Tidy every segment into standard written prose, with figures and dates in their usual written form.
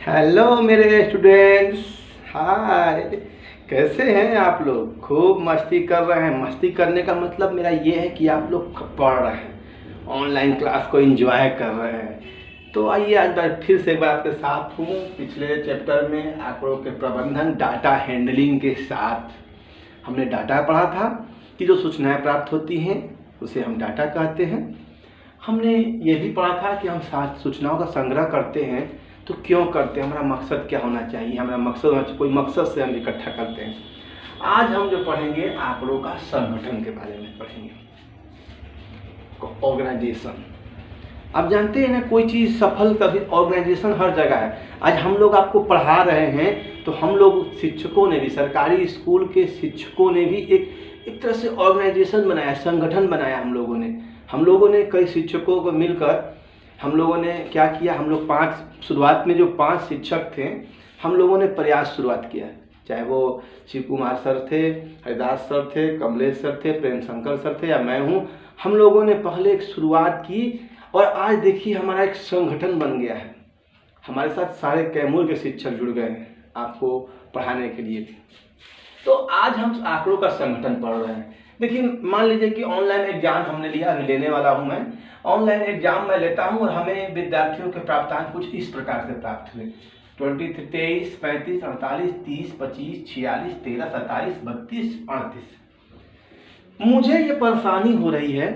Hello मेरे students. हाय, कैसे हैं आप लोग? खूब मस्ती कर रहे हैं। मस्ती करने का मतलब मेरा ये है कि आप लोग पढ़ रहे हैं, ऑनलाइन क्लास को एंजॉय कर रहे हैं। तो आइए आज बार फिर से एक बार आपके साथ हूँ। पिछले चैप्टर में आंकड़ों के प्रबंधन, डाटा हैंडलिंग के साथ हमने डाटा पढ़ा था कि जो सूचनाएं प्राप्त होती हैं उसे हम डाटा कहते हैं। हमने ये भी पढ़ा था कि हम सूचनाओं का संग्रह करते हैं तो क्यों करते हैं, हमारा मकसद क्या होना चाहिए, हमारा मकसद होना चाहिए, कोई मकसद से हम इकट्ठा करते हैं। आज हम जो पढ़ेंगे आंकड़ों का संगठन के बारे में पढ़ेंगे, ऑर्गेनाइजेशन। आप जानते हैं ना, कोई चीज़ सफल तभी ऑर्गेनाइजेशन हर जगह है। आज हम लोग आपको पढ़ा रहे हैं तो हम लोग शिक्षकों ने भी, सरकारी स्कूल के शिक्षकों ने भी एक तरह से ऑर्गेनाइजेशन बनाया, संगठन बनाया। हम लोगों ने कई शिक्षकों को मिलकर हम लोगों ने क्या किया, हम लोग शुरुआत में जो 5 शिक्षक थे, हम लोगों ने प्रयास शुरुआत किया। चाहे वो शिव कुमार सर थे, हरिदास सर थे, कमलेश सर थे, प्रेम शंकर सर थे या मैं हूँ। हम लोगों ने पहले एक शुरुआत की और आज देखिए हमारा एक संगठन बन गया है। हमारे साथ सारे कैमूर के शिक्षक जुड़ गए हैं आपको पढ़ाने के लिए। तो आज हम आंकड़ों का संगठन पढ़ रहे हैं। देखिए, मान लीजिए कि ऑनलाइन एग्जाम हमने लिया, अभी लेने वाला हूं मैं। ऑनलाइन एग्जाम मैं लेता हूं और हमें विद्यार्थियों के प्राप्तांक कुछ इस प्रकार से प्राप्त हुए। 23, 35, 48, 30, 25, 46, 13, 27, 32, 38। मुझे ये परेशानी हो रही है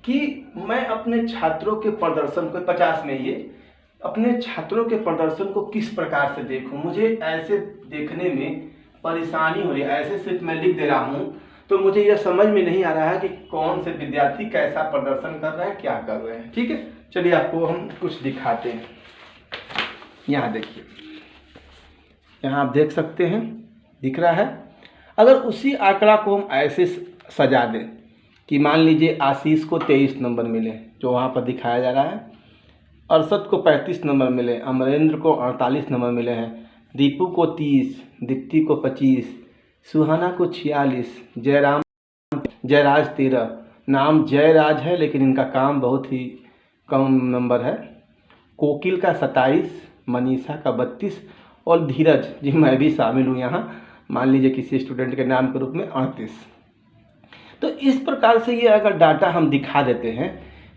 कि मैं अपने छात्रों के प्रदर्शन को 50 में ये अपने छात्रों के प्रदर्शन को किस प्रकार से देखूं। मुझे ऐसे देखने में परेशानी हो रही है। ऐसे सिर्फ मैं लिख दे रहा हूं तो मुझे यह समझ में नहीं आ रहा है कि कौन से विद्यार्थी कैसा प्रदर्शन कर रहे हैं, क्या कर रहे हैं। ठीक है, चलिए आपको हम कुछ दिखाते हैं। यहाँ देखिए, यहाँ आप देख सकते हैं, दिख रहा है। अगर उसी आंकड़ा को हम ऐसे सजा दें कि मान लीजिए आशीष को 23 नंबर मिले, जो वहाँ पर दिखाया जा रहा है। अरशद को 35 नंबर मिले, अमरेंद्र को 48 नंबर मिले हैं, दीपू को 30, दीप्ति को 25, सुहाना को 46, जयराज 13। नाम जयराज है लेकिन इनका काम बहुत ही कम नंबर है। कोकिल का 27, मनीषा का 32 और धीरज, जी मैं भी शामिल हूँ यहाँ, मान लीजिए किसी स्टूडेंट के नाम के रूप में 38। तो इस प्रकार से ये अगर डाटा हम दिखा देते हैं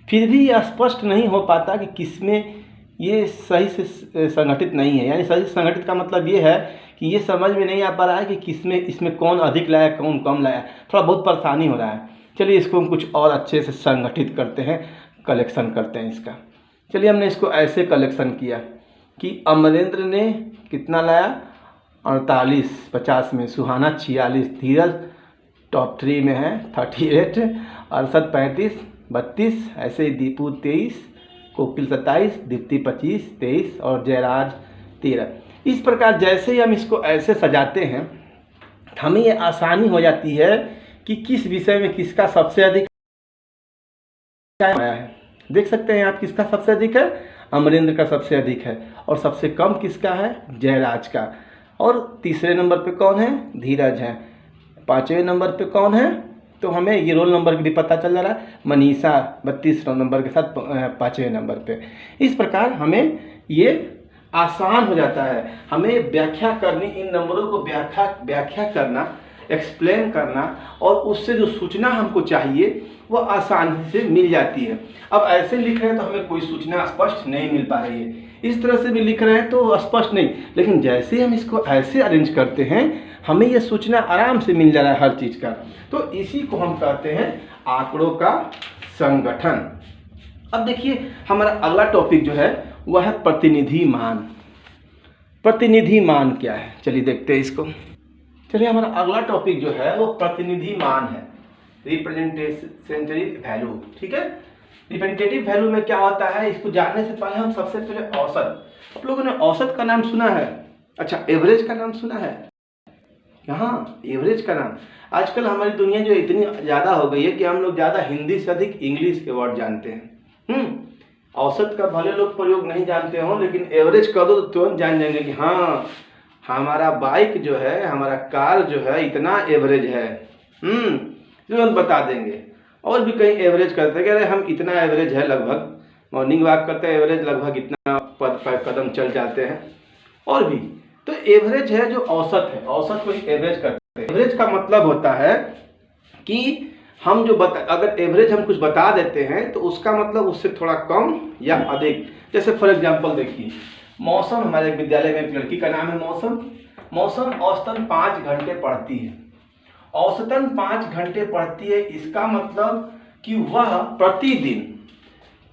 फिर भी ये स्पष्ट नहीं हो पाता कि किसमें ये सही से संगठित नहीं है। यानी सही संगठित का मतलब ये है कि ये समझ में नहीं आ पा रहा है कि किसमें इसमें कौन अधिक लाया, कौन कम लाया। थोड़ा बहुत परेशानी हो रहा है। चलिए इसको हम कुछ और अच्छे से संगठित करते हैं, कलेक्शन करते हैं इसका। चलिए हमने इसको ऐसे कलेक्शन किया कि अमरेंद्र ने कितना लाया, 48 50 में, सुहाना 46, धीरज टॉप 3 में है 38, अरशद 35, 32, ऐसे ही दीपू 23, कोकिल 27, दीप्ति 25, 23 और जयराज 13। इस प्रकार जैसे ही हम इसको ऐसे सजाते हैं हमें ये आसानी हो जाती है कि किस विषय में किसका सबसे अधिक आया है। देख सकते हैं आप, किसका सबसे अधिक है, अमरेंद्र का सबसे अधिक है, और सबसे कम किसका है, जयराज का। और तीसरे नंबर पे कौन है, धीरज है। 5वें नंबर पे कौन है, तो हमें ये रोल नंबर भी पता चल जा रहा है, मनीषा 32 नंबर के साथ 5वें नंबर पे। इस प्रकार हमें ये आसान हो जाता है, हमें व्याख्या करनी, इन नंबरों को व्याख्या करना, एक्सप्लेन करना, और उससे जो सूचना हमको चाहिए वो आसानी से मिल जाती है। अब ऐसे लिख रहे हैं तो हमें कोई सूचना स्पष्ट नहीं मिल पा रही है, इस तरह से भी लिख रहे हैं तो स्पष्ट नहीं, लेकिन जैसे हम इसको ऐसे अरेंज करते हैं हमें ये सूचना आराम से मिल जा रहा है हर चीज़ का। तो इसी को हम कहते हैं आंकड़ों का संगठन। अब देखिए हमारा अगला टॉपिक जो है वह है प्रतिनिधि मान। प्रतिनिधि मान क्या है, चलिए देखते हैं इसको। चलिए हमारा अगला टॉपिक जो है वो प्रतिनिधि मान है, रिप्रेजेंटेटिव वैल्यू। ठीक है, रिप्रेजेंटेटिव वैल्यू में क्या होता है, इसको जानने से पहले हम सबसे पहले औसत, आप लोगों ने औसत का नाम सुना है, अच्छा एवरेज का नाम सुना है, यहाँ एवरेज का नाम। आजकल हमारी दुनिया जो इतनी ज़्यादा हो गई है कि हम लोग ज़्यादा हिंदी से अधिक इंग्लिश के वर्ड जानते हैं। औसत का भले लोग प्रयोग नहीं जानते हो, लेकिन एवरेज कर दो तो तुरंत जान जाएंगे कि हाँ हमारा बाइक जो है, हमारा कार जो है इतना एवरेज है, तुरंत बता देंगे। और भी कहीं एवरेज करते हैं कि अरे हम इतना एवरेज है, लगभग मॉर्निंग वॉक करते हैं एवरेज लगभग इतना पद पर कदम चल जाते हैं और भी। तो एवरेज है जो औसत है, औसत को ही एवरेज करते हैं। एवरेज का मतलब होता है कि हम जो अगर एवरेज हम कुछ बता देते हैं तो उसका मतलब उससे थोड़ा कम या अधिक। जैसे फॉर एग्जांपल देखिए, मौसम, हमारे विद्यालय में एक लड़की का नाम है मौसम औसतन 5 घंटे पढ़ती है। औसतन 5 घंटे पढ़ती है, इसका मतलब कि वह प्रतिदिन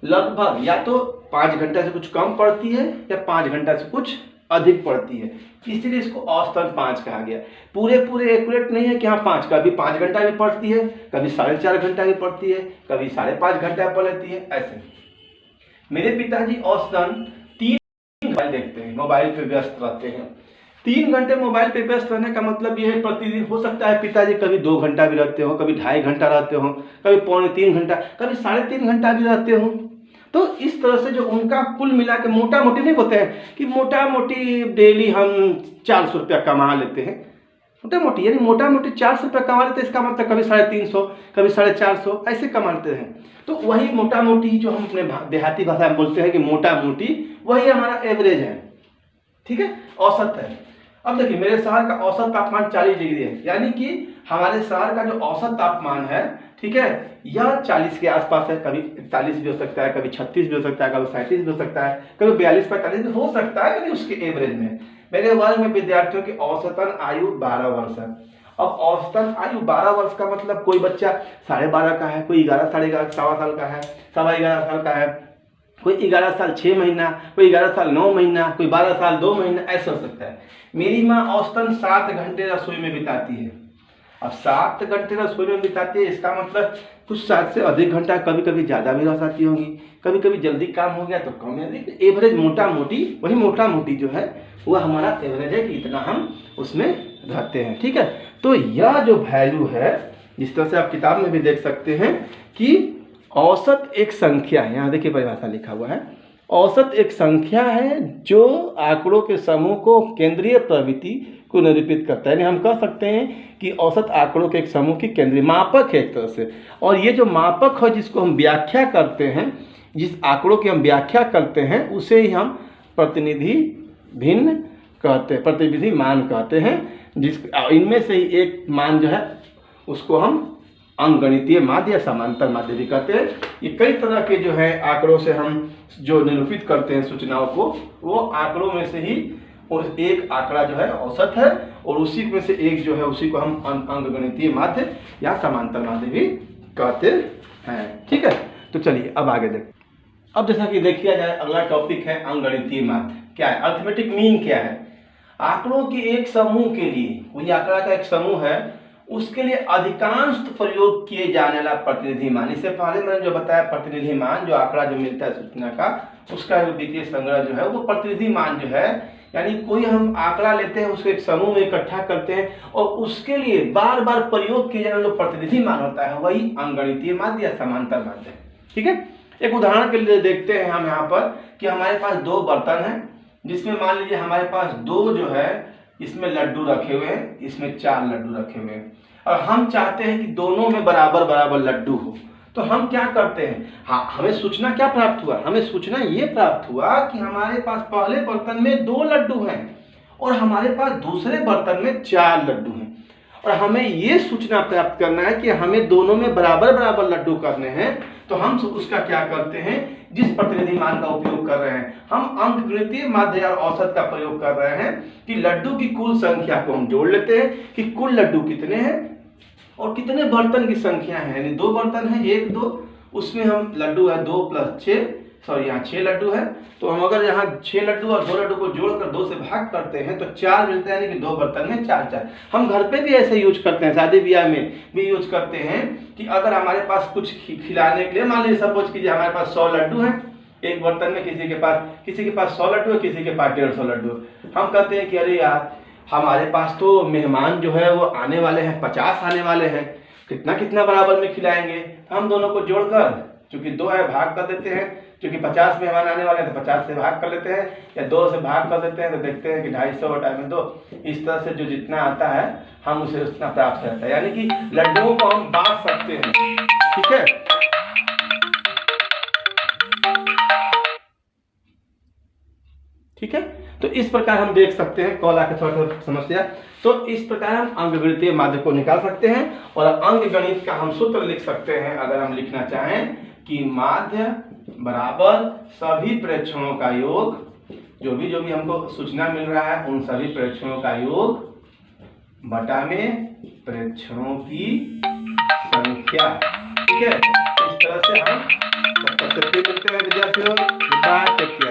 लगभग या तो 5 घंटा से कुछ कम पढ़ती है या 5 घंटा से कुछ अधिक पढ़ती है, इसीलिए इसको औसतन 5 कहा गया। पूरे एक्यूरेट नहीं है कि हाँ 5, कभी 5 घंटा भी पढ़ती है, कभी 4.5 घंटा भी पढ़ती है, कभी 5.5 घंटा पढ़ लेती है, ऐसे। मेरे पिताजी औसतन 3 मोबाइल देखते हैं, मोबाइल पे व्यस्त रहते हैं। 3 घंटे मोबाइल पे व्यस्त रहने का मतलब ये है प्रतिदिन हो सकता है पिताजी कभी 2 घंटा भी रहते हो, कभी 2.5 घंटा रहते हो, कभी 2.25 घंटा, कभी 3.5 घंटा भी रहते हो। तो इस तरह से जो उनका कुल मिला के मोटा मोटी नहीं होते हैं कि मोटा मोटी डेली हम 400 रुपया कमा लेते हैं, मोटा मोटी यानी मोटा मोटी 400 रुपया कमा लेते हैं, इसका मतलब कभी 350, कभी 450 ऐसे कमा लेते हैं। तो वही मोटा मोटी जो हम अपने देहाती भाषा में बोलते हैं कि मोटा मोटी, वही हमारा एवरेज है, ठीक है, औसत है। अब देखिए मेरे शहर का औसत तापमान 40 डिग्री है, यानी कि हमारे शहर का जो औसत तापमान है, ठीक है, यह 40 के आसपास है। कभी 41 भी हो सकता है, कभी 36 भी हो सकता है, कभी 37 भी हो सकता है, कभी 42-45 भी हो सकता है, यानी उसके एवरेज में। मेरे वर्ग में विद्यार्थियों की औसतन आयु 12 वर्ष है। अब औसतन आयु 12 वर्ष का मतलब कोई बच्चा 12.5 का है, कोई 11, 11.5, सवा साल का है, 11.25 साल का है, कोई 11 साल 6 महीना, कोई 11 साल 9 महीना, कोई 12 साल 2 महीना, ऐसा हो सकता है। मेरी माँ औसतन 7 घंटे रसोई में बिताती है। अब 7 घंटे रसोई में बिताती है, इसका मतलब कुछ 7 से अधिक घंटा, कभी कभी ज़्यादा भी रह जाती होंगी, कभी कभी जल्दी काम हो गया तो कम या अधिक। एवरेज मोटा मोटी, वही मोटा मोटी जो है वह हमारा एवरेज है कि इतना हम उसमें रहते हैं, ठीक है। तो यह जो वैल्यू है, जिस तरह से आप किताब में भी देख सकते हैं कि औसत एक संख्या है, यहाँ देखिए परिभाषा लिखा हुआ है, औसत एक संख्या है जो आंकड़ों के समूह को केंद्रीय प्रवृत्ति को निरूपित करता है। यानी हम कह सकते हैं कि औसत आंकड़ों के एक समूह की केंद्रीय मापक है एक तरह से। और ये जो मापक है जिसको हम व्याख्या करते हैं, जिस आंकड़ों की हम व्याख्या करते हैं, उसे ही हम प्रतिनिधि भिन्न कहते हैं, प्रतिनिधि मान कहते हैं। जिस इनमें से ही एक मान जो है उसको हम अंकगणितीय माध्य या समांतर माध्य भी कहते हैं। ये कई तरह के जो है आंकड़ों से हम जो निरूपित करते हैं सूचनाओं को, वो आंकड़ों में से ही एक आंकड़ा जो है औसत है, और उसी में से एक जो है उसी को हम अंकगणितीय माध्य या समांतर माध्य भी कहते हैं, ठीक है। तो चलिए अब आगे देखते। अब जैसा कि देखिए जाए, अगला टॉपिक है अंकगणितीय माध्य। क्या है? अरिथमेटिक मीन क्या है? आंकड़ों के एक समूह के लिए, वही आंकड़ा का एक समूह है, उसके लिए अधिकांश प्रयोग किए जाने वाला प्रतिनिधि मान। इससे पहले मैंने जो बताया प्रतिनिधि मान, जो आंकड़ा जो मिलता है सूचना का, उसका वित्तीय संग्रह जो है वो प्रतिनिधि मान जो है, यानी कोई हम आंकड़ा लेते हैं, उसको एक समूह में इकट्ठा करते हैं और उसके लिए बार बार प्रयोग किए जाने वाला प्रतिनिधि मान होता है, वही अंकगणितीय माध्य या समांतर माध्य है, ठीक है। एक उदाहरण के लिए देखते हैं हम यहाँ पर कि हमारे पास 2 बर्तन हैं, जिसमें मान लीजिए हमारे पास 2 जो है इसमें लड्डू रखे हुए हैं, इसमें 4 लड्डू रखे हुए हैं, और हम चाहते हैं कि दोनों में बराबर बराबर लड्डू हो। तो हम क्या करते हैं, हाँ, हमें सूचना क्या प्राप्त हुआ? हमें सूचना ये प्राप्त हुआ कि हमारे पास पहले बर्तन में 2 लड्डू हैं और हमारे पास दूसरे बर्तन में 4 लड्डू हैं, और हमें ये सूचना प्राप्त करना है कि हमें दोनों में बराबर बराबर लड्डू करने हैं। तो हम उसका क्या करते हैं, जिस प्रतिनिधि मान का उपयोग कर रहे हैं, हम अंकगणितीय माध्य या औसत का प्रयोग कर रहे हैं कि लड्डू की कुल संख्या को हम जोड़ लेते हैं कि कुल लड्डू कितने हैं और कितने बर्तन की संख्या है। यानी 2 बर्तन है, 1 2, उसमें हम लड्डू है 2 + 6, सॉरी यहाँ 6 लड्डू है, तो हम अगर यहाँ 6 लड्डू और 2 लड्डू को जोड़कर 2 से भाग करते हैं तो 4 मिलता है, यानी कि 2 बर्तन में 4 4। हम घर पे भी ऐसे यूज करते हैं, शादी ब्याह में भी यूज करते हैं कि अगर हमारे पास कुछ खिलाने के लिए, मान लीजिए सपोज कीजिए हमारे पास 100 लड्डू हैं एक बर्तन में, किसी के पास 100 लड्डू है, किसी के पास 150 लड्डू। हम कहते हैं कि अरे यार हमारे पास तो मेहमान जो है वो आने वाले हैं, 50 आने वाले हैं, कितना कितना बराबर में खिलाएंगे। हम दोनों को जोड़कर, चूंकि 2 है, भाग कर देते हैं, क्योंकि 50 मेहमान आने वाले हैं तो 50 से भाग कर लेते हैं, या 2 से भाग कर देते हैं तो देखते हैं कि 250 बटा में 2, इस तरह से जो जितना आता है हम उसे उतना प्राप्त करते हैं, यानी कि लड्डुओं को हम बांट सकते हैं, ठीक है। ठीक है, तो इस प्रकार हम देख सकते हैं, कॉल आके थोड़ा सा समस्या। तो इस प्रकार हम अंकगणितीय माध्य को निकाल सकते हैं और अंकगणित का हम सूत्र लिख सकते हैं। अगर हम लिखना चाहें कि माध्य बराबर सभी प्रेक्षणों का योग, जो भी हमको सूचना मिल रहा है उन सभी प्रेक्षणों का योग बटा में प्रेक्षणों की संख्या। ठीक है, इस तरह से हम मिलते हैं विद्यार्थियों।